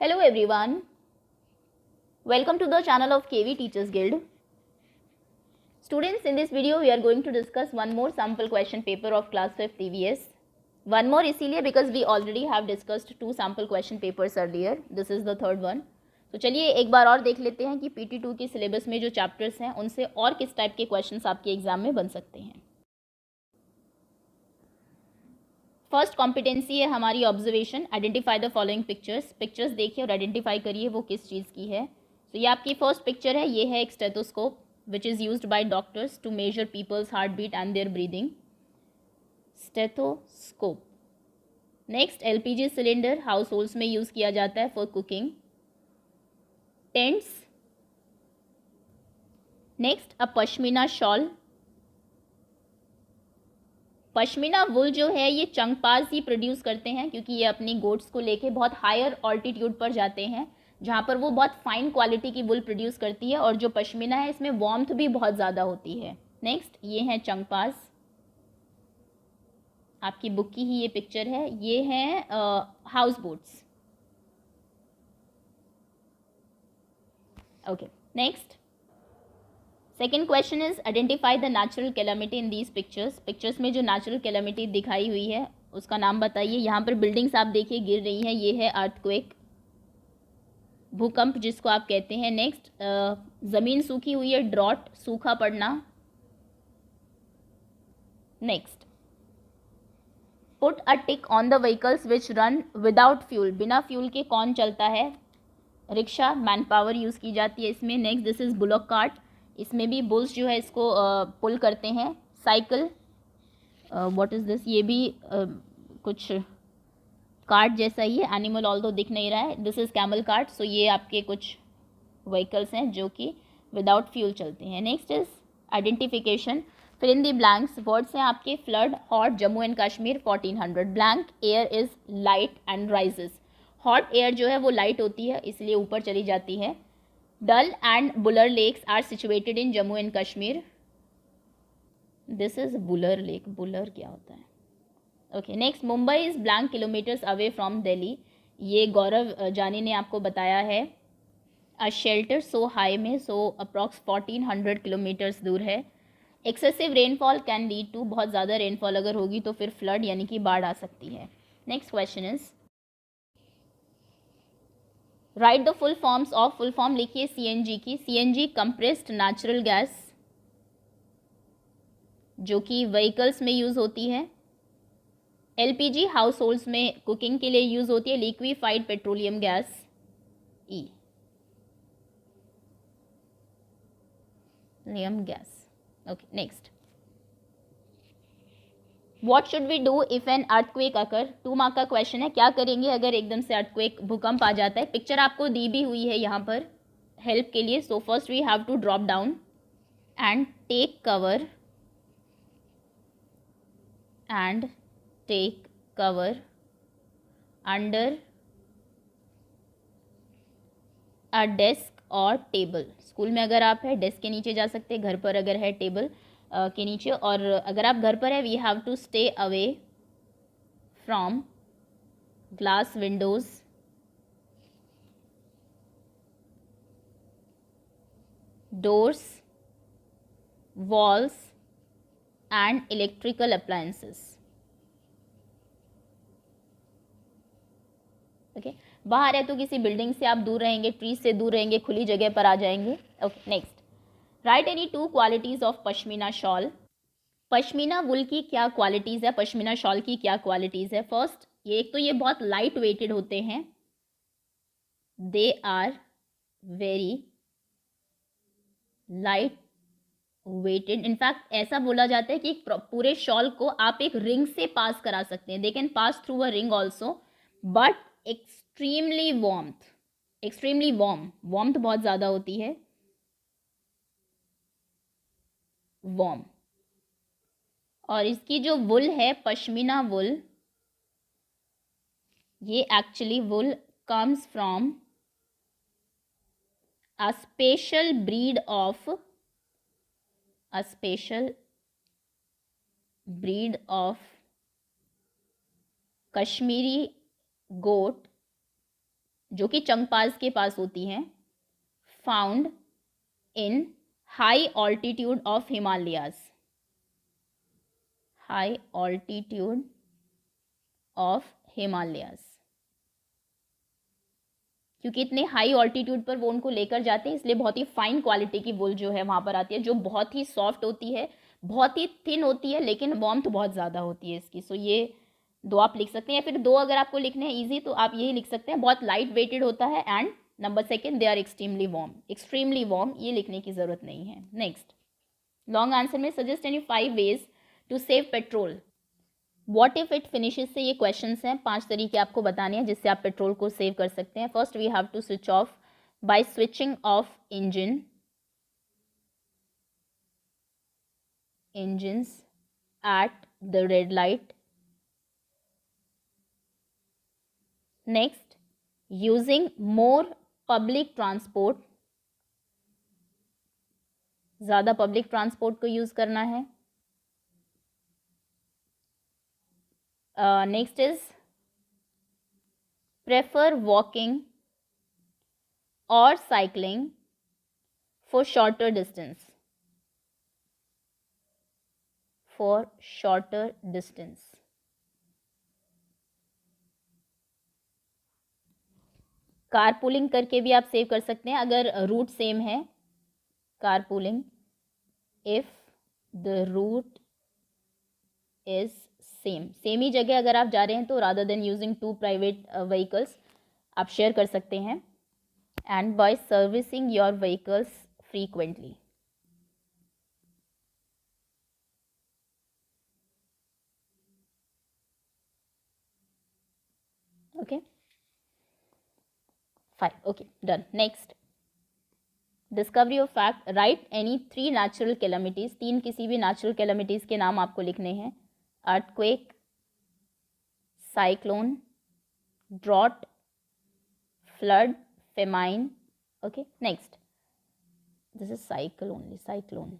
Hello everyone, welcome to the channel of KV Teachers Guild. Students, in this video we are going to discuss one more sample question paper of class 5th EVS. One more इसलिए because we already have discussed two sample question papers earlier. This is the third one. तो चलिए एक बार और देख लेते हैं कि PT2 के सिलेबस में जो चैप्टर्स हैं उनसे और किस टाइप के क्वेश्चंस आपके एग्जाम में बन सकते हैं. फर्स्ट कॉम्पिटेंसी है हमारी observation. Identify the following pictures. Pictures देखिए और आइडेंटिफाई करिए वो किस चीज़ की है. तो ये आपकी फर्स्ट पिक्चर है. ये है एक stethoscope which is used by doctors to measure people's heart beat and their breathing. Stethoscope. Next, LPG cylinder households में यूज़ किया जाता है for cooking. Tents. Next, a pashmina shawl. Pashmina wool जो है ये चंगपाज ही प्रोड्यूस करते हैं क्योंकि ये अपनी गोट्स को लेके बहुत हायर ऑल्टीट्यूड पर जाते हैं जहाँ पर वो बहुत फाइन क्वालिटी की वुल प्रोड्यूस करती है और जो पश्मीना है इसमें वार्मथ भी बहुत ज़्यादा होती है. नेक्स्ट, ये है चंगपाज. आपकी बुक की ही ये पिक्चर है. ये है house boats. Okay, next. Second question is identify the natural calamity in these pictures. Pictures में जो नेचुरल कैलामिटी दिखाई हुई है उसका नाम बताइए. यहाँ पर बिल्डिंग्स आप देखिए गिर रही हैं. ये है अर्थक्वेक, भूकंप जिसको आप कहते हैं. नेक्स्ट, ज़मीन सूखी हुई है, ड्रॉट, सूखा पड़ना. Next, put a tick on the vehicles which run without fuel. बिना फ्यूल के कौन चलता है? रिक्शा. मैन पावर यूज़ की जाती है इसमें. Next, this is bullock cart. इसमें भी बुल्स जो है इसको पुल करते हैं. साइकिल. What is this? ये भी कुछ कार्ट जैसा ही है. एनिमल ऑल दो दिख नहीं रहा है. This is camel cart. So ये आपके कुछ व्हीकल्स हैं जो कि विदाउट फ्यूल चलते हैं. Next is identification. Fill in the blanks. Words हैं आपके flood, hot, Jammu and Kashmir 1400. Blank. Air is light and rises. Hot air जो है वो लाइट होती है इसलिए ऊपर चली जाती है. Dal and Wular lakes are situated in Jammu and Kashmir. This is Wular lake. Wular क्या होता है? Okay, next, Mumbai is blank kilometers away from Delhi. ये गौरव जानी ने आपको बताया है. अ शेल्टर सो हाई में, सो अप्रॉक्स 1400 किलोमीटर्स दूर है. Excessive rainfall can lead to. बहुत ज़्यादा रेनफॉल अगर होगी तो फिर फ्लड यानी कि बाढ़ आ सकती है. Next question is write the full forms of. Full form लिखिए सीएनजी की. सीएनजी कंप्रेस्ड नेचुरल गैस जो कि व्हीकल्स में यूज़ होती है. एलपीजी हाउस होल्ड्स में कुकिंग के लिए यूज़ होती है. लिक्विफाइड पेट्रोलियम गैस ई. लियम gas. Okay, next. What should we do if an earthquake occur. 2 mark का क्वेश्चन है. क्या करेंगे अगर एकदम से अर्थक्वेक भूकंप आ जाता है. पिक्चर आपको दी भी हुई है यहाँ पर हेल्प के लिए. So first we have to drop down and take cover under a desk और टेबल. स्कूल में अगर आप है डेस्क के नीचे जा सकते हैं. घर पर अगर है टेबल के नीचे. और अगर आप घर पर है we have to stay away from glass windows, doors, walls and electrical appliances. Okay, बाहर है तो किसी बिल्डिंग से आप दूर रहेंगे, ट्रीज से दूर रहेंगे, खुली जगह पर आ जाएंगे. Okay, next. Write any 2 qualities of pashmina shawl. Pashmina wool की क्या क्वालिटीज़ है, पश्मीना शॉल की क्या क्वालिटीज़ है. फर्स्ट, ये एक तो ये बहुत लाइट वेटेड होते हैं. They are very light weighted. In fact ऐसा बोला जाता है कि एक पूरे शॉल को आप एक रिंग से पास करा सकते हैं. They can pass through a ring also. But extremely warmth. Extremely warmth बहुत ज़्यादा होती है. वार्म. और इसकी जो वुल है पश्मीना वुल, ये actually wool comes from a special breed of Kashmiri goat जो कि चंगपाज के पास होती हैं, found in high altitude of Himalayas, high altitude of Himalayas, क्योंकि इतने हाई ऑल्टीट्यूड पर वो उनको लेकर जाते हैं, इसलिए बहुत ही फाइन क्वालिटी की वुल जो है वहाँ पर आती है, जो बहुत ही सॉफ्ट होती है, बहुत ही थिन होती है, लेकिन वार्मथ बहुत ज़्यादा होती है इसकी। सो ये दो आप लिख सकते हैं, या फिर दो अगर आपको लिखने हैं ईजी तो आप यही लिख सकते हैं, बहुत लाइट वेटेड होता है, and number second they are extremely warm, extremely warm, ये लिखने की ज़रूरत नहीं है। नेक्स्ट लॉन्ग आंसर में suggest any 5 ways to save petrol. What if it finishes से ये क्वेश्चंस हैं, 5 तरीके आपको बताने हैं जिससे आप पेट्रोल को सेव कर सकते हैं। First we have to switch off by switching off engines at the red light. Next, using more public transport, ज़्यादा पब्लिक ट्रांसपोर्ट को यूज़ करना है। नेक्स्ट इज प्रेफर वॉकिंग और cycling for shorter distance, for shorter distance. Carpooling करके भी आप save कर सकते हैं अगर रूट सेम है। Carpooling if the route is same ही जगह अगर आप जा रहे हैं तो rather than using 2 private vehicles आप शेयर कर सकते हैं। And by servicing your vehicles frequently. Okay 5 okay done. Next discovery of fact, right any 3 natural calamities, 3 किसी भी नेचुरल कैलामिटीज के नाम आपको लिखने हैं। Earthquake, cyclone, drought, flood, famine. Okay next this is cycle only, cyclone.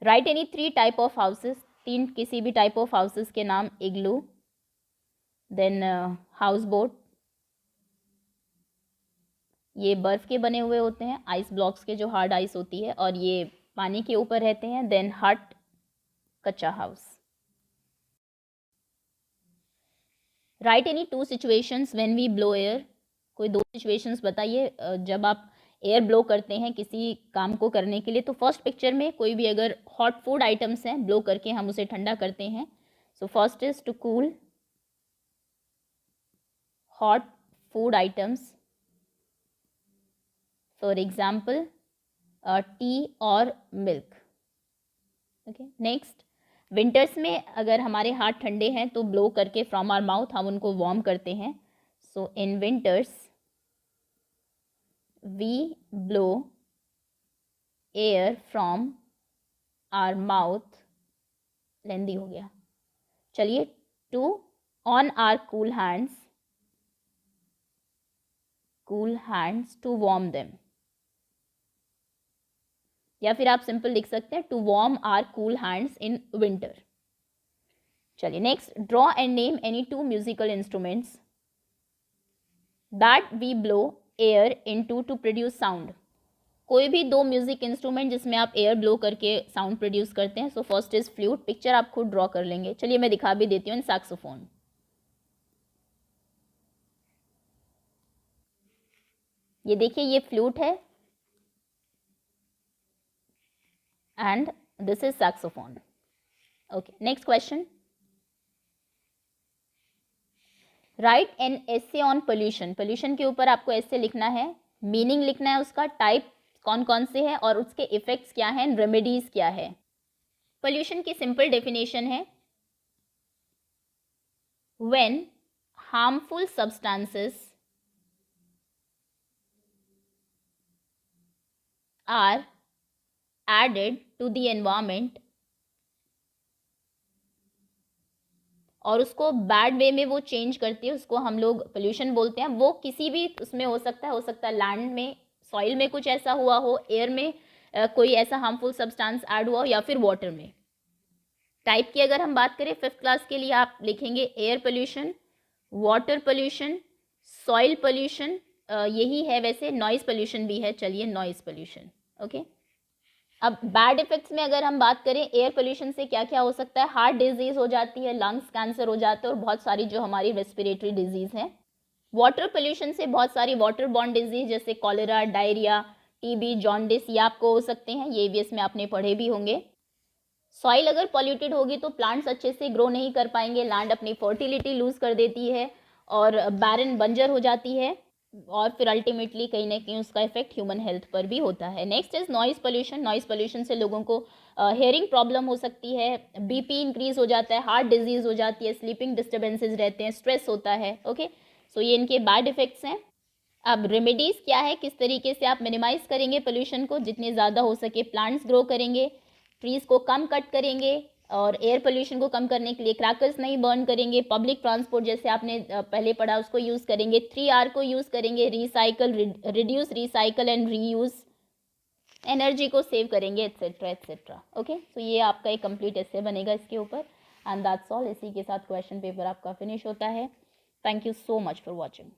Write any 3 type of houses, 3 किसी भी type of houses के नाम। इग्लू, देन हाउस बोट, ये बर्फ के बने हुए होते हैं, आइस ब्लॉक्स के जो हार्ड आइस होती है, और ये पानी के ऊपर रहते हैं। देन हट, कच्चा house. Write any 2 situations when we blow air, कोई 2 सिचुएशंस बताइए जब आप एयर ब्लो करते हैं किसी काम को करने के लिए। तो फर्स्ट पिक्चर में कोई भी अगर हॉट फूड आइटम्स हैं, ब्लो करके हम उसे ठंडा करते हैं। So first is to cool hot food items, for example tea और मिल्क। ओके नेक्स्ट विंटर्स में अगर हमारे हाथ ठंडे हैं तो ब्लो करके फ्रॉम आवर माउथ हम उनको वार्म करते हैं। So in winters we blow air from our mouth, lengthy हो गया। चलिए to on our cool hands to warm them, या फिर आप सिंपल लिख सकते हैं to warm our cool hands in winter. चलिए next draw and name any 2 musical instruments that we blow air into to produce sound. कोई भी 2 music instrument जिसमें आप एयर ब्लो करके साउंड प्रोड्यूस करते हैं। So first is flute, picture आप खुद ड्रॉ कर लेंगे। चलिए मैं दिखा भी देती हूँ। सैक्सोफोन, ये देखिए ये फ्लूट है and this is saxophone. Okay next question, right an essay on pollution. Pollution के ऊपर आपको ऐसे लिखना है, मीनिंग लिखना है उसका, टाइप कौन कौन से हैं और उसके इफेक्ट्स क्या हैं, रेमेडीज क्या है। पोल्यूशन की सिंपल डेफिनेशन है when harmful substances are added to the environment, और उसको बैड वे में वो चेंज करती है, उसको हम लोग पोल्यूशन बोलते हैं। वो किसी भी उसमें हो सकता है लैंड में, सॉइल में कुछ ऐसा हुआ हो, एयर में कोई ऐसा हार्मफुल सब्सटेंस ऐड हुआ हो, या फिर वाटर में। टाइप की अगर हम बात करें 5th क्लास के लिए आप लिखेंगे air pollution, water pollution, soil pollution यही है, वैसे नॉइज़ पोल्यूशन भी है, चलिए नॉइज़ पोल्यूशन। ओके, अब बैड इफेक्ट्स में अगर हम बात करें एयर पोल्यूशन से क्या क्या हो सकता है, हार्ट डिजीज़ हो जाती है, लंग्स कैंसर हो जाते हैं और बहुत सारी जो हमारी रेस्पिरेटरी डिजीज़ हैं। वाटर पोल्यूशन से बहुत सारी वाटर बॉर्न डिजीज़ जैसे कॉलेरा, डायरिया, टीबी, जॉन्डिस ये आपको हो सकते हैं, ये भी इसमें आपने पढ़े भी होंगे। सॉइल अगर पॉल्यूटेड होगी तो प्लांट्स अच्छे से ग्रो नहीं कर पाएंगे, लैंड अपनी फर्टिलिटी लूज़ कर देती है और बैरन बंजर हो जाती है और फिर अल्टीमेटली कहीं ना कहीं उसका इफेक्ट ह्यूमन हेल्थ पर भी होता है। Next is noise pollution. Noise pollution से लोगों को हेयरिंग प्रॉब्लम हो सकती है, बीपी इंक्रीज हो जाता है, हार्ट डिजीज़ हो जाती है, स्लीपिंग डिस्टर्बेंसेज रहते हैं, स्ट्रेस होता है। ओके, सो ये इनके बैड इफेक्ट्स हैं। अब रेमेडीज़ क्या है, किस तरीके से आप मिनिमाइज़ करेंगे पोल्यूशन को, जितने ज़्यादा हो सके प्लांट्स ग्रो करेंगे, ट्रीज़ को कम कट करेंगे और एयर पोल्यूशन को कम करने के लिए क्रैकर्स नहीं बर्न करेंगे, पब्लिक ट्रांसपोर्ट जैसे आपने पहले पढ़ा उसको यूज़ करेंगे, 3R को यूज़ करेंगे, recycle, reduce, recycle and reuse, energy को सेव करेंगे, एट्सेट्रा एट्सेट्रा। ओके, सो ये आपका एक कंप्लीट एस्से बनेगा इसके ऊपर। And that's all. इसी के साथ क्वेश्चन पेपर आपका फिनिश होता है। Thank you so much for watching.